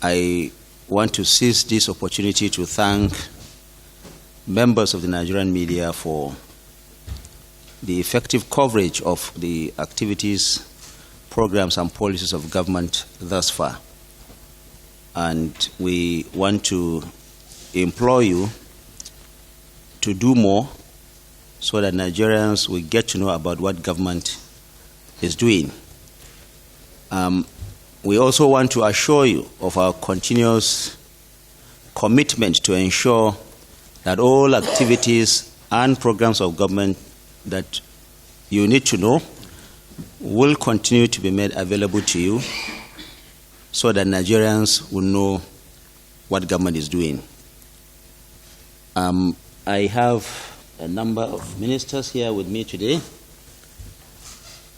I want to seize this opportunity to thank members of the Nigerian media for the effective coverage of the activities, programs, and policies of government thus far. And we want to implore you to do more so that Nigerians will get to know about what government is doing. We also want to assure you of our continuous commitment to ensure that all activities and programs of government that you need to know will continue to be made available to you so that Nigerians will know what government is doing. I have a number of ministers here with me today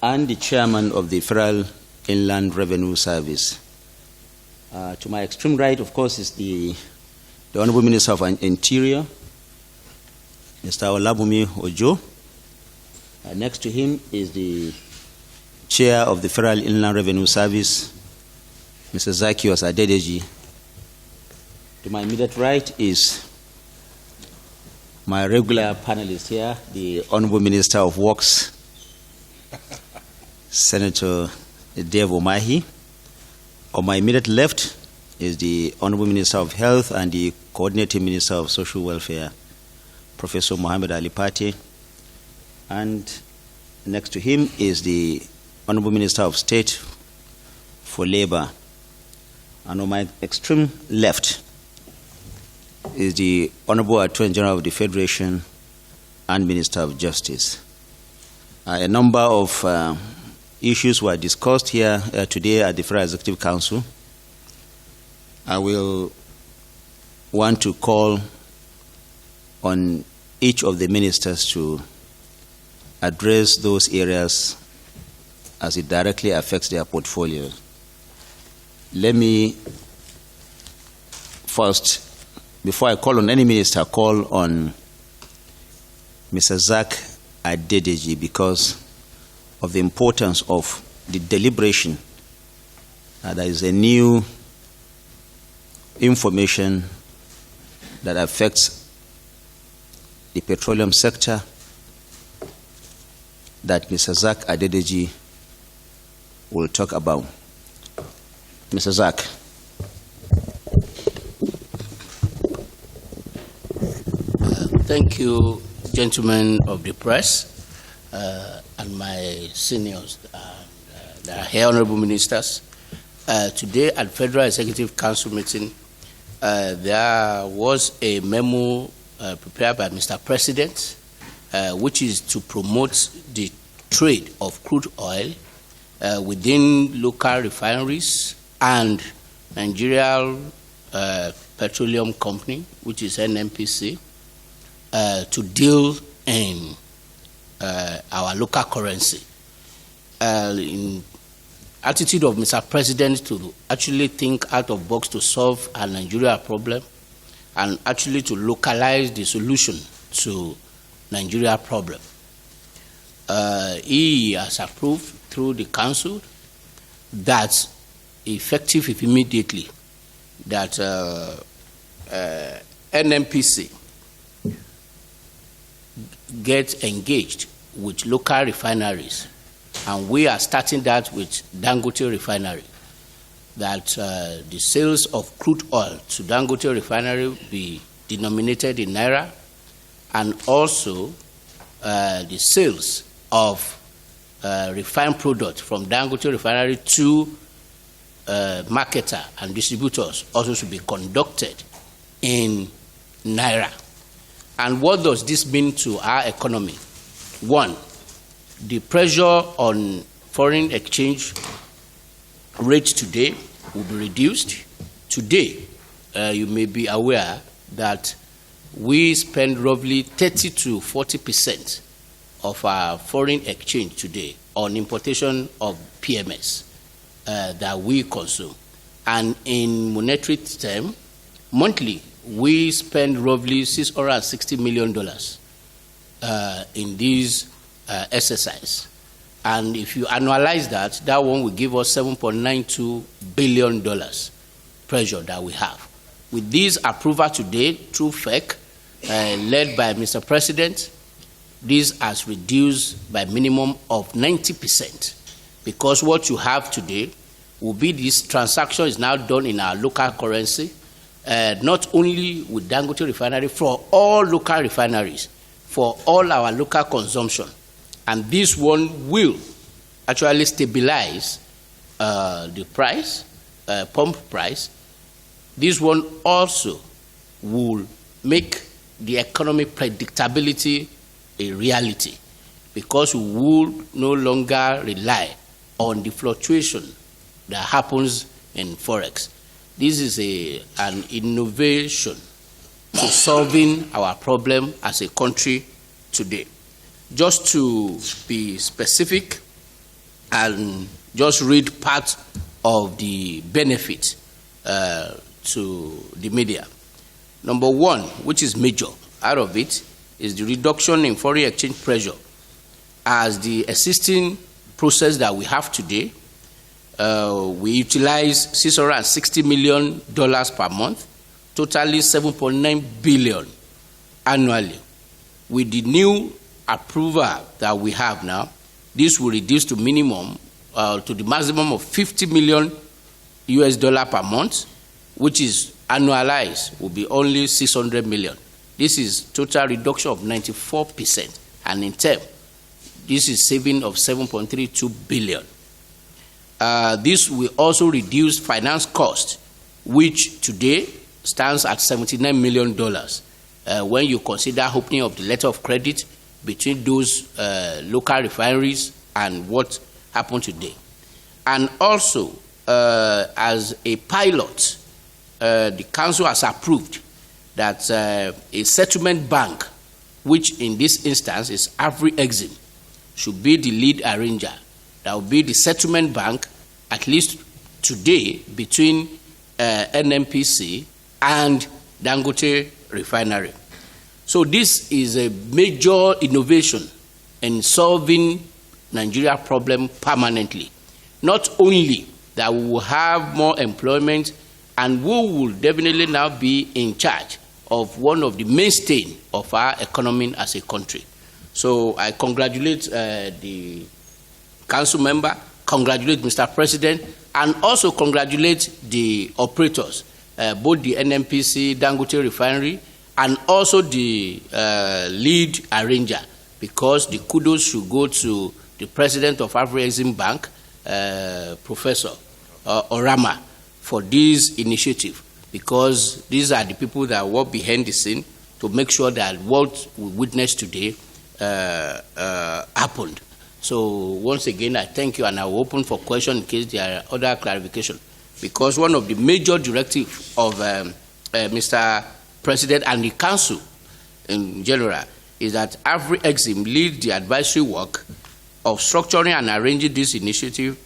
and the chairman of the Federal Inland Revenue Service. To my extreme right, of course, is the Honorable Minister of Interior, Mr. Olabumi Ojo. Next to him is the Chair of the Federal Inland Revenue Service, Mr. Zacchaeus Adedeji. To my immediate right is my regular panelist here, the Honorable Minister of Works, Senator Dave Omahi. On my immediate left is the Honorable Minister of Health and the Coordinating Minister of Social Welfare, Professor Mohammed Ali Pate. And next to him is the Honorable Minister of State for Labor. And on my extreme left is the Honorable Attorney General of the Federation and Minister of Justice. A number of issues were discussed here today at the Federal Executive Council. I will want to call on each of the ministers to address those areas as it directly affects their portfolio. Let me first, before I call on any minister, call on Mr. Zach Adedeji because of the importance of the deliberation. There is a new information that affects the petroleum sector that Mr. Zach Adedeji will talk about. Mr. Zach. Thank you, gentlemen of the press, and my seniors, the honorable ministers. Today at Federal Executive Council meeting, there was a memo prepared by Mr. President, which is to promote the trade of crude oil within local refineries and Nigeria Petroleum Company, which is NNPC, to deal in our local currency. In attitude of Mr. President to actually think out of box to solve a Nigeria problem and actually to localize the solution to Nigeria problem. He has approved through the council that effective immediately that NNPC get engaged with local refineries, and we are starting that with Dangote refinery, that the sales of crude oil to Dangote refinery be denominated in Naira, and also the sales of refined product from Dangote refinery to marketer and distributors also should be conducted in Naira. And what does this mean to our economy? One, the pressure on foreign exchange rate today will be reduced. Today, you may be aware that we spend roughly 30 to 40% of our foreign exchange today on importation of PMS that we consume. And in monetary terms, monthly, we spend roughly $660 million in this exercise. And if you annualize that, that one will give us $7.92 billion pressure that we have. With this approval today through FEC, led by Mr. President, this has reduced by minimum of 90%, because what you have today will be this transaction is now done in our local currency, not only with Dangote refinery, for all local refineries, for all our local consumption. And this one will actually stabilize the price, pump price. This one also will make the economic predictability a reality, because we will no longer rely on the fluctuation that happens in Forex. This is an innovation to solving our problem as a country today. Just to be specific and just read part of the benefit to the media. Number one, which is major out of it, is the reduction in foreign exchange pressure. As the existing process that we have today, we utilize $660 million per month, totally $7.9 billion annually. With the new approval that we have now, this will reduce to minimum, to the maximum of $50 million per month, which is annualized, will be only $600 million. This is total reduction of 94%, and in term, this is saving of $7.32 billion. This will also reduce finance cost, which today stands at $79 million. When you consider opening of the letter of credit between those local refineries and what happened today. And also, as a pilot, the council has approved that a settlement bank, which in this instance is Afri-Exim, should be the lead arranger. That will be the settlement bank, at least today, between NNPC and Dangote refinery. So this is a major innovation in solving Nigeria problem permanently. Not only that we will have more employment, and we will definitely now be in charge of one of the mainstays of our economy as a country. So I congratulate the council member, congratulate Mr. President, and also congratulate the operators, both the NNPC, Dangote refinery, and also the lead arranger, because the kudos should go to the president of Afri-Exim Bank, Professor Orama, for this initiative, because these are the people that work behind the scene to make sure that what we witnessed today happened. So once again, I thank you, and I will open for questions in case there are other clarifications. Because one of the major directives of Mr. President and the Council in general is that Afri-Exim lead the advisory work of structuring and arranging this initiative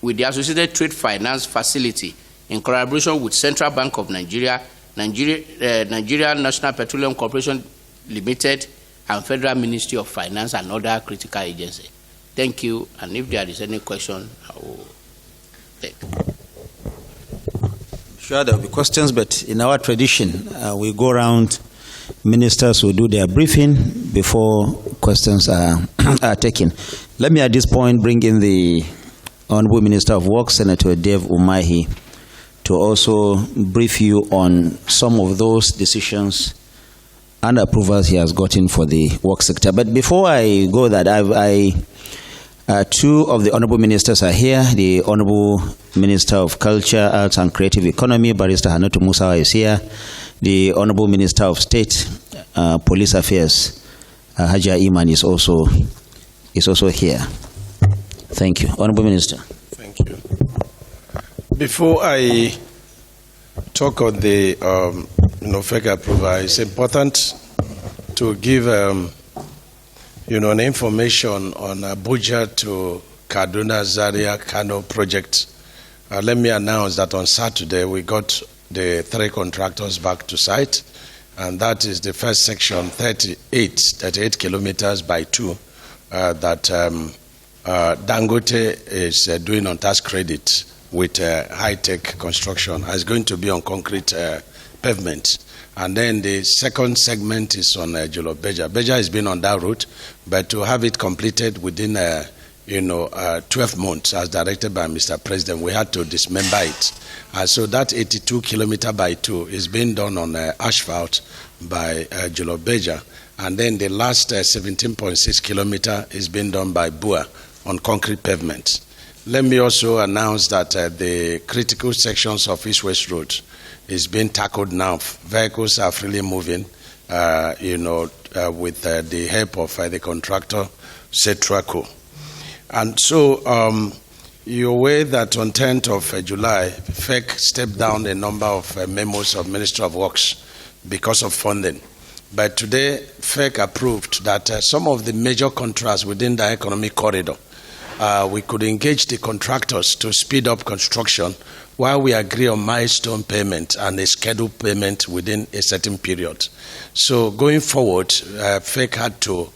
with the Associated Trade Finance Facility in collaboration with Central Bank of Nigeria, Nigeria National Petroleum Corporation Limited, and Federal Ministry of Finance and other critical agencies. Thank you, and if there is any question, I will take. Sure, there will be questions, but in our tradition, we go around, ministers will do their briefing before questions are taken. Let me at this point bring in the Honorable Minister of Works, Senator Dave Umahi, to also brief you on some of those decisions and approvals he has gotten for the work sector. But before I go that, two of the Honorable Ministers are here. The Honorable Minister of Culture, Arts and Creative Economy, Barrister Hannatu Musa, is here. The Honorable Minister of State, Police Affairs, Haja Iman, is also here. Thank you. Honorable Minister. Thank you. Before I talk on the FEC approval, it's important to give an information on Abuja to Kaduna Zaria Kano project. Let me announce that on Saturday we got the 3 contractors back to site, and that is the first section, 38 kilometers by 2, that Dangote is doing on tax credit with high-tech construction. It's going to be on concrete pavement. And then the second segment is on Jollof Beja. Beja has been on that route, but to have it completed within 12 months, as directed by Mr. President, we had to dismember it. So that 82 kilometer by 2 is being done on asphalt by Jollof Beja. And then the last 17.6 kilometer is being done by Bua on concrete pavement. Let me also announce that the critical sections of East-West Road is being tackled now. Vehicles are freely moving, with the help of the contractor, Cetraco. And so you're aware that on 10th of July, FEC stepped down a number of memos of Ministry of Works because of funding. But today, FEC approved that some of the major contracts within the economic corridor, we could engage the contractors to speed up construction while we agree on milestone payment and a scheduled payment within a certain period. So going forward, FEC had to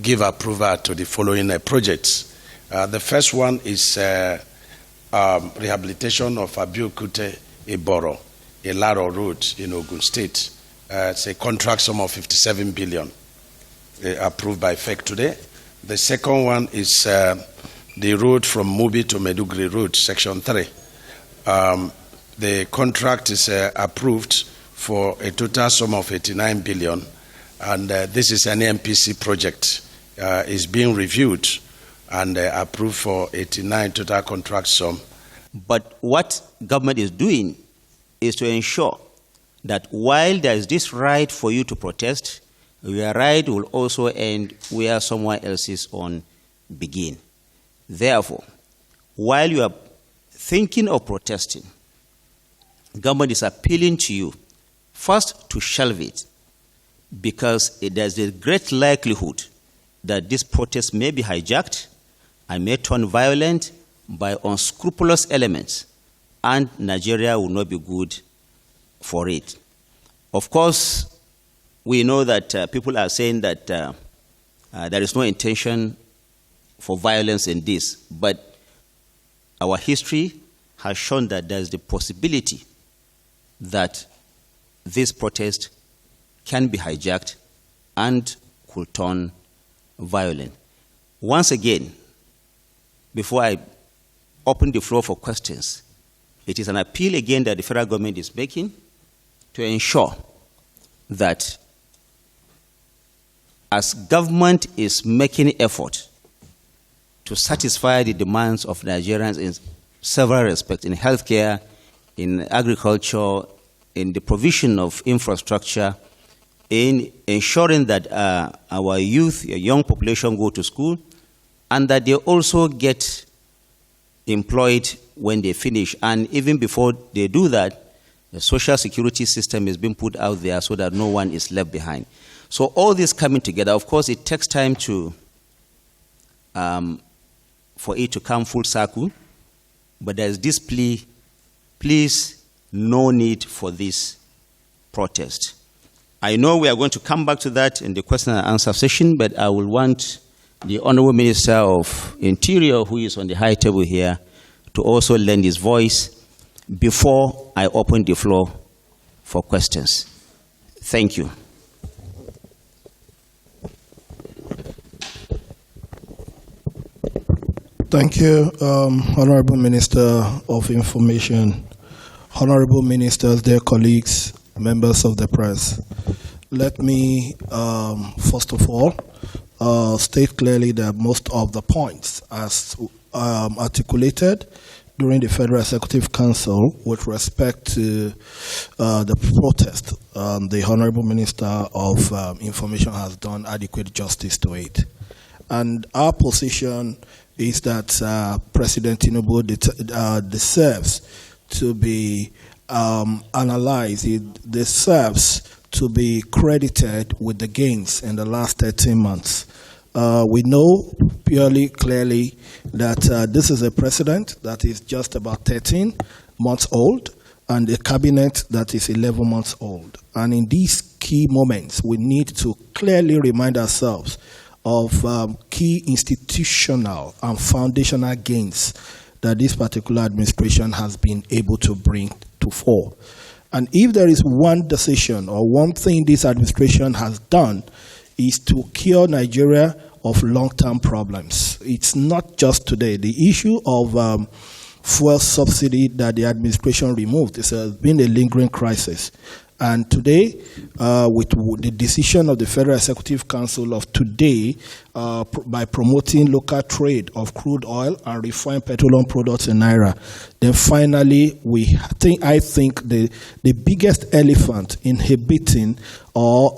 give approval to the following projects. The first one is rehabilitation of Abiokute Eboro, a Laro Road in Ogun State. It's a contract sum of 57 billion approved by FEC today. The second one is the road from Mubi to Meduguri Road, Section 3. The contract is approved for a total sum of 89 billion, and this is an MPC project. Is being reviewed and approved for 89 total contract sum. But what government is doing is to ensure that while there is this right for you to protest, your right will also end where someone else's own begin. Therefore, while you are thinking of protesting, government is appealing to you first to shelve it, because there's a great likelihood that this protest may be hijacked and may turn violent by unscrupulous elements, and Nigeria will not be good for it. Of course, we know that people are saying that there is no intention for violence in this, but our history has shown that there is the possibility that this protest can be hijacked and could turn violent. Once again, before I open the floor for questions, it is an appeal again that the federal government is making to ensure that as government is making effort to satisfy the demands of Nigerians in several respects, in healthcare, in agriculture, in the provision of infrastructure, in ensuring that our youth, a young population go to school, and that they also get employed when they finish. And even before they do that, the social security system is being put out there so that no one is left behind. So all this coming together, of course, it takes time to for it to come full circle, but there's this plea, please, no need for this protest. I know we are going to come back to that in the question and answer session, but I will want the Honorable Minister of Interior, who is on the high table here, to also lend his voice before I open the floor for questions. Thank you. Thank you, Honorable Minister of Information, Honorable Ministers, dear colleagues, members of the press. Let me, first of all, state clearly that most of the points as articulated during the Federal Executive Council with respect to the protest, the Honorable Minister of Information has done adequate justice to it. And our position is that President Tinubu deserves to be analyzed. It deserves to be credited with the gains in the last 13 months. We know clearly that this is a president that is just about 13 months old and a cabinet that is 11 months old. And in these key moments, we need to clearly remind ourselves of key institutional and foundational gains that this particular administration has been able to bring to fore. And if there is one decision or one thing this administration has done, is to cure Nigeria of long-term problems. It's not just today. The issue of fuel subsidy that the administration removed has been a lingering crisis. And today, with the decision of the Federal Executive Council of today, by promoting local trade of crude oil and refined petroleum products in Naira, then finally, I think the biggest elephant inhibiting or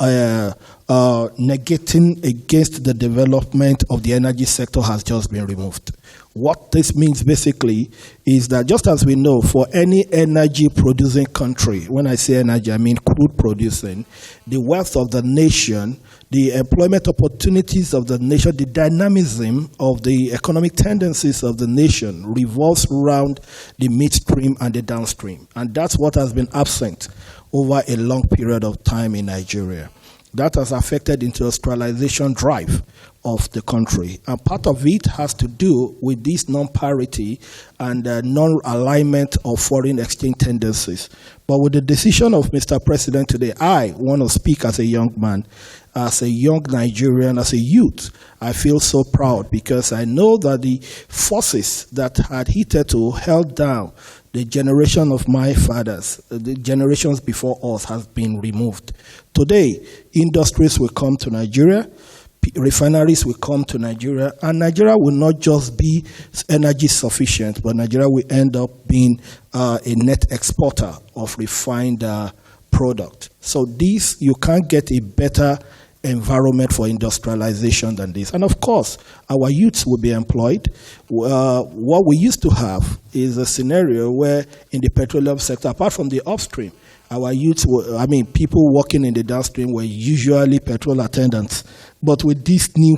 negating against the development of the energy sector has just been removed. What this means basically is that just as we know for any energy producing country, when I say energy, I mean crude producing, the wealth of the nation, the employment opportunities of the nation, the dynamism of the economic tendencies of the nation revolves around the midstream and the downstream. And that's what has been absent over a long period of time in Nigeria. That has affected the industrialization drive of the country. And part of it has to do with this non-parity and non-alignment of foreign exchange tendencies. But with the decision of Mr. President today, I want to speak as a young man, as a young Nigerian, as a youth. I feel so proud because I know that the forces that had hitherto held down the generation of my fathers, the generations before us, has been removed. Today, industries will come to Nigeria, refineries will come to Nigeria, and Nigeria will not just be energy sufficient, but Nigeria will end up being a net exporter of refined product. So this, you can't get a better environment for industrialization than this. And of course, our youths will be employed. What we used to have is a scenario where in the petroleum sector, apart from the upstream, our youths were, people working in the downstream were usually petrol attendants. But with this new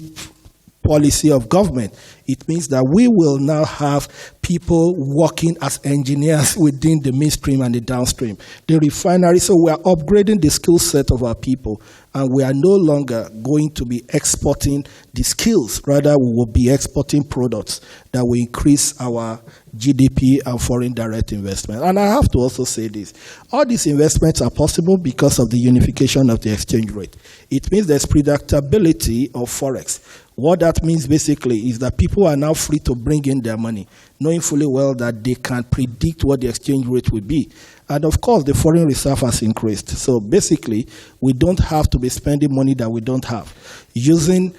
policy of government, it means that we will now have people working as engineers within the midstream and the downstream, the refinery. So we are upgrading the skill set of our people, and we are no longer going to be exporting the skills. Rather, we will be exporting products that will increase our GDP and foreign direct investment. And I have to also say this. All these investments are possible because of the unification of the exchange rate. It means there's predictability of Forex. What that means basically is that people are now free to bring in their money, knowing fully well that they can predict what the exchange rate will be. And of course, the foreign reserve has increased. So basically, we don't have to be spending money that we don't have, using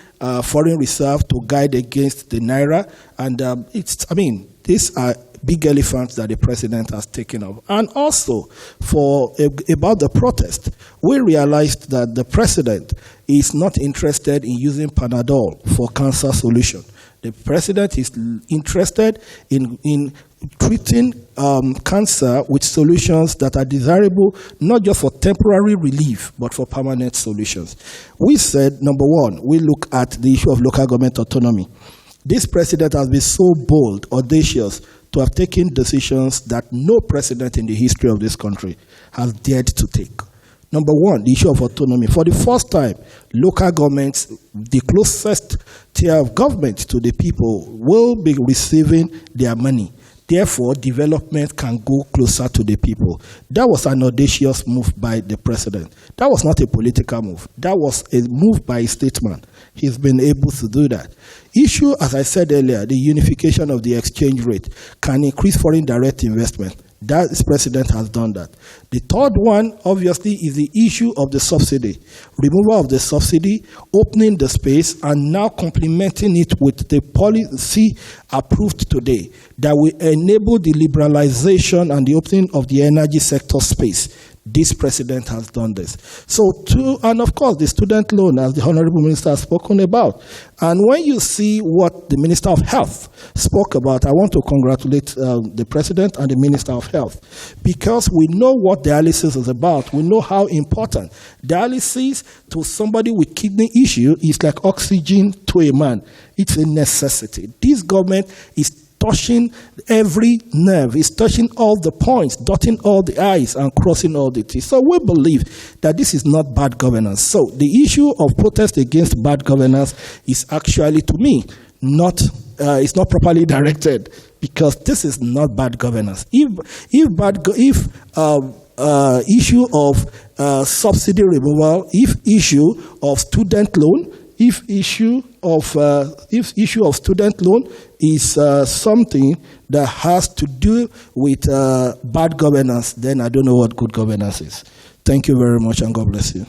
foreign reserve to guide against the Naira. And these are big elephants that the president has taken up. And also, about the protest, we realized that the president is not interested in using Panadol for cancer solution. The president is interested in treating cancer with solutions that are desirable, not just for temporary relief, but for permanent solutions. We said, number one, we look at the issue of local government autonomy. This president has been so bold, audacious, to have taken decisions that no president in the history of this country has dared to take. Number one, the issue of autonomy. For the first time, local governments, the closest tier of government to the people, will be receiving their money. Therefore, development can go closer to the people. That was an audacious move by the president. That was not a political move. That was a move by a statesman. He's been able to do that. Issue, as I said earlier, the unification of the exchange rate can increase foreign direct investment. This president has done that. The third one, obviously, is the issue of the subsidy. Removal of the subsidy, opening the space, and now complementing it with the policy approved today that will enable the liberalization and the opening of the energy sector space. This president has done this. And of course, the student loan, as the Honorable Minister has spoken about. And when you see what the Minister of Health spoke about, I want to congratulate the President and the Minister of Health, because we know what dialysis is about. We know how important dialysis to somebody with kidney issue is like oxygen to a man. It's a necessity. This government is touching every nerve, is touching all the points, dotting all the I's and crossing all the T's. So we believe that this is not bad governance. So the issue of protest against bad governance is actually, to me, it's not properly directed, because this is not bad governance. If issue of subsidy removal, if issue of student loan, if issue of student loan is something that has to do with bad governance, then I don't know what good governance is. Thank you very much, and God bless you.